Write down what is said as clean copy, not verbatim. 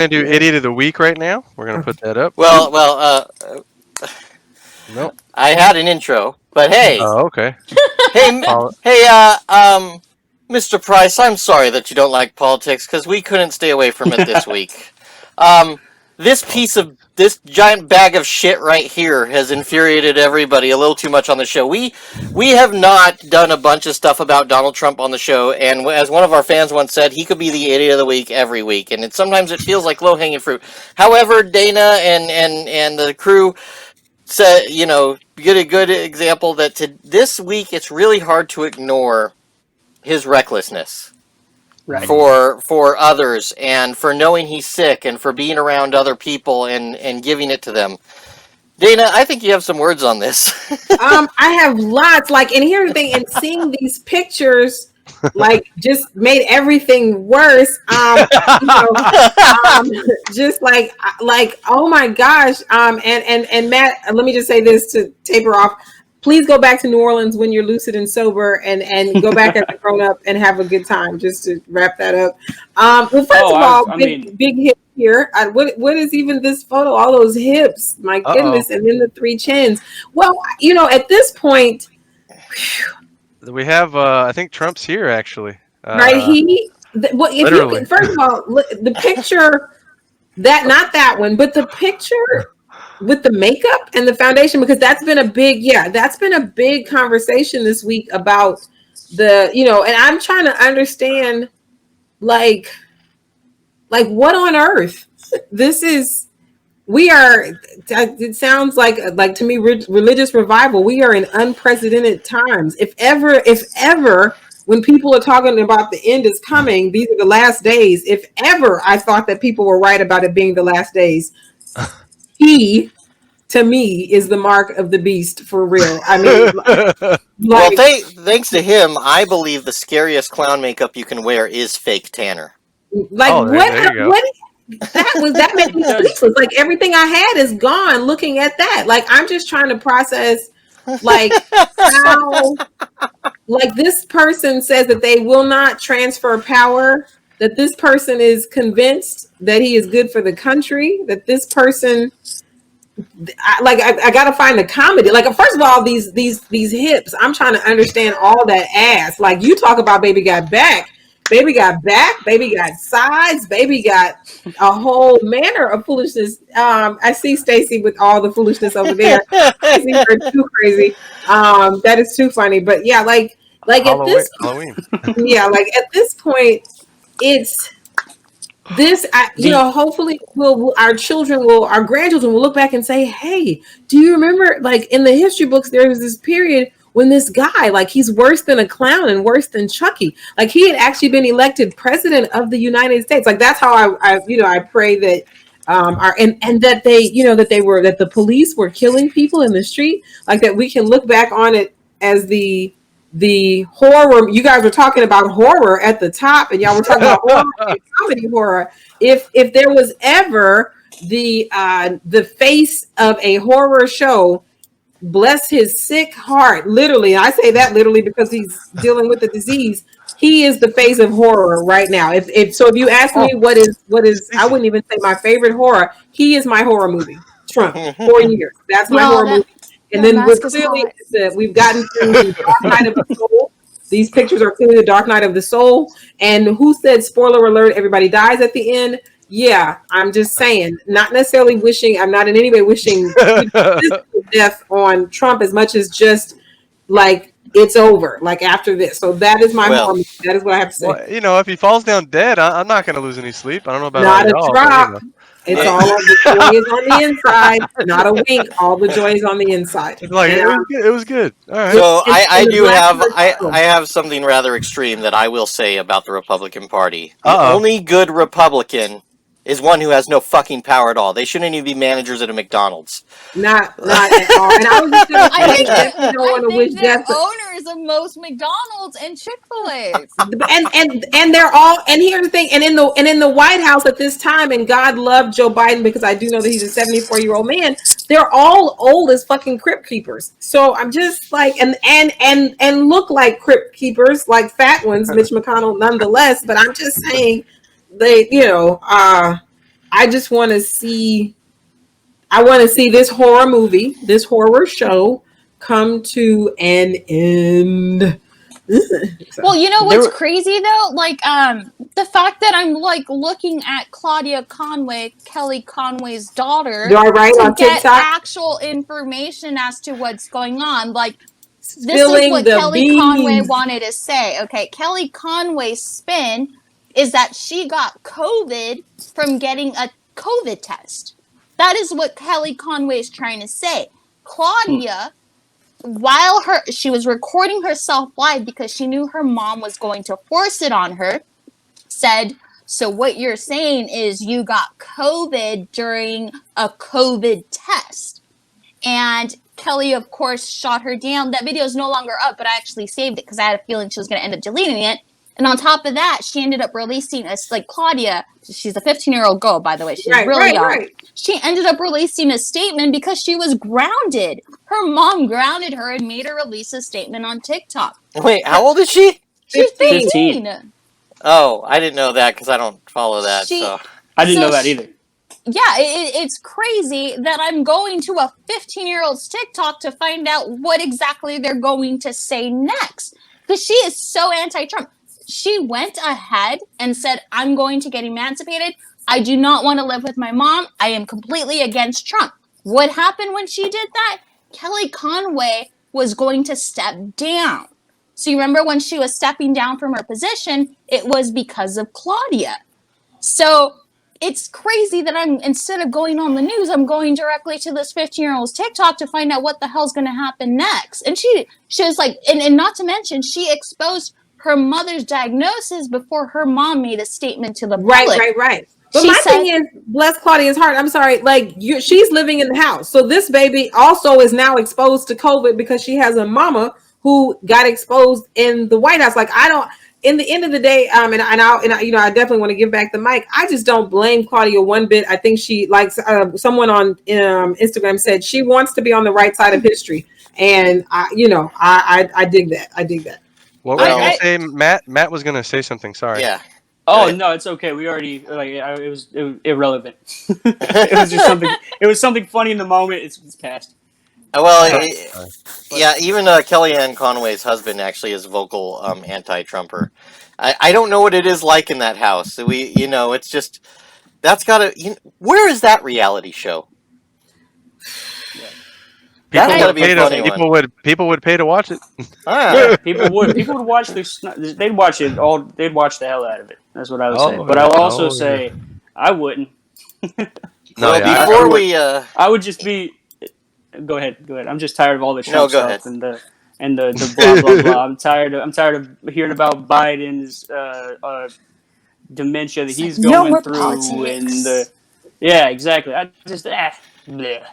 We're gonna do idiot of the week right now. We're gonna put that up. Nope. I had an intro, but hey, Oh, okay. hey, Pol- hey, Mr. Price, I'm sorry that you don't like politics because we couldn't stay away from it this week. This giant bag of shit right here has infuriated everybody a little too much on the show. We have not done a bunch of stuff about Donald Trump on the show, and as one of our fans once said, he could be the idiot of the week every week, and sometimes it feels like low hanging fruit. However, Dana and the crew said, get a good example that this week it's really hard to ignore his recklessness Right. for others, and for knowing he's sick, and for being around other people and giving it to them. Dana, I think you have some words on this. I have lots. And here's the thing, and seeing these pictures, just made everything worse. Just oh my gosh. And Matt, let me just say this to taper off. Please go back to New Orleans when you're lucid and sober, and go back as a grown up and have a good time. Just to wrap that up. Well, first of all, big hip here. What is even this photo? All those hips, my goodness, and then the three chins. Well, at this point, we have. I think Trump's here actually. Right? First of all, the picture not that one, but the picture with the makeup and the foundation, because that's been a big conversation this week about and I'm trying to understand what on earth this is. It sounds like to me, religious revival. We are in unprecedented times. If ever, when people are talking about the end is coming, these are the last days. If ever I thought that people were right about it being the last days, he, to me, is the mark of the beast for real. I mean, well, thanks to him, I believe the scariest clown makeup you can wear is fake tanner. That made me speechless. Everything I had is gone looking at that. I'm just trying to process how this person says that they will not transfer power, that this person is convinced that he is good for the country, that this person I gotta find the comedy. First of all, these hips, I'm trying to understand all that ass. You talk about baby got back, baby got sides, baby got a whole manner of foolishness. I see Stacy with all the foolishness over there. I see her too crazy. That is too funny. But yeah, Halloween. At this point, it's this. Hopefully, our grandchildren will look back and say, "Hey, do you remember? In the history books, there was this period when this guy, he's worse than a clown and worse than Chucky. He had actually been elected president of the United States. That's how I pray that and that that the police were killing people in the street, that we can look back on it as the horror. You guys were talking about horror at the top, and y'all were talking about horror and comedy horror. If there was ever the face of a horror show, bless his sick heart, literally, I say that literally because he's dealing with the disease. He is the face of horror right now. If you ask me what is, I wouldn't even say my favorite horror. He is my horror movie. Trump, 4 years. That's my horror movie. And then we've gotten through the Dark Night of the Soul. These pictures are clearly the Dark Night of the Soul. And who said, spoiler alert, everybody dies at the end? Yeah, I'm just saying, not necessarily wishing, I'm not in any way wishing death on Trump as much as just it's over, after this. So that is my horror movie. That is what I have to say. Well, if he falls down dead, I'm not going to lose any sleep. I don't know about not a drop. It's all of the joy is on the inside, not a wink. All the joy is on the inside. It was good. All right. So I have something rather extreme that I will say about the Republican Party. The only good Republican is one who has no fucking power at all. They shouldn't even be managers at a McDonald's. Not at all. And I was just going to say, I think they're owners of most McDonald's and Chick-fil-A. And they're all. And here's the thing. And in the White House at this time, and God loved Joe Biden because I do know that he's a 74-year-old man. They're all old as fucking crypt keepers. So I'm just and look like crypt keepers, like fat ones, Mitch McConnell, nonetheless. But I'm just saying. They, I just want to see. I want to see this horror movie, this horror show, come to an end. So, Well, you know There what's were- crazy though? Like, the fact that I'm like looking at Claudia Conway, Kelly Conway's daughter, do I write to on get TikTok? actual information as to what's going on. Like, this is Spilling what the Kelly Conway beans. wanted to say. Okay, Kelly Conway's spin is that she got COVID from getting a COVID test. That is what Kelly Conway is trying to say. Claudia, while she was recording herself live because she knew her mom was going to force it on her, said, so what you're saying is you got COVID during a COVID test. And Kelly, of course, shot her down. That video is no longer up, but I actually saved it because I had a feeling she was going to end up deleting it. And on top of that, she ended up releasing like Claudia. She's a 15-year-old girl, by the way. She's really young. She ended up releasing a statement because she was grounded. Her mom grounded her and made her release a statement on TikTok. Wait, how old is she? She's 15. 15. Oh, I didn't know that because I don't follow that. So I didn't know that either. Yeah, it's crazy that I'm going to a 15-year-old's TikTok to find out what exactly they're going to say next. Because she is so anti-Trump. She went ahead and said, I'm going to get emancipated. I do not want to live with my mom. I am completely against Trump. What happened when she did that? Kelly Conway was going to step down. So you remember when she was stepping down from her position, it was because of Claudia. So it's crazy that instead of going on the news, I'm going directly to this 15-year-old's TikTok to find out what the hell's going to happen next. And she was like, and not to mention, she exposed her mother's diagnosis before her mom made a statement to the public. Right. But my thing is, bless Claudia's heart. I'm sorry, like she's living in the house, so this baby also is now exposed to COVID because she has a mama who got exposed in the White House. Like I don't. In the end of the day, and I, you know, I definitely want to give back the mic. I just don't blame Claudia one bit. I think she, like someone on Instagram said, she wants to be on the right side of history, and I dig that. I dig that. What were you gonna say, Matt? Matt was gonna say something. Sorry. yeah. Oh no, it's okay. We already it was irrelevant. It was just something. It was something funny in the moment. It's past. Well, yeah. Even Kellyanne Conway's husband actually is vocal anti-Trumper. I don't know what it is like in that house. It's just that's gotta. Where is that reality show? That's gotta be a funny one. People would pay to watch it. Yeah, people would watch this. They'd watch it all. They'd watch the hell out of it. That's what I would say. But I'll also say I wouldn't. I would just be. Go ahead. I'm just tired of all the Trump stuff and the blah blah blah. I'm tired of hearing about Biden's dementia that he's going through politics. yeah, exactly. I just bleh.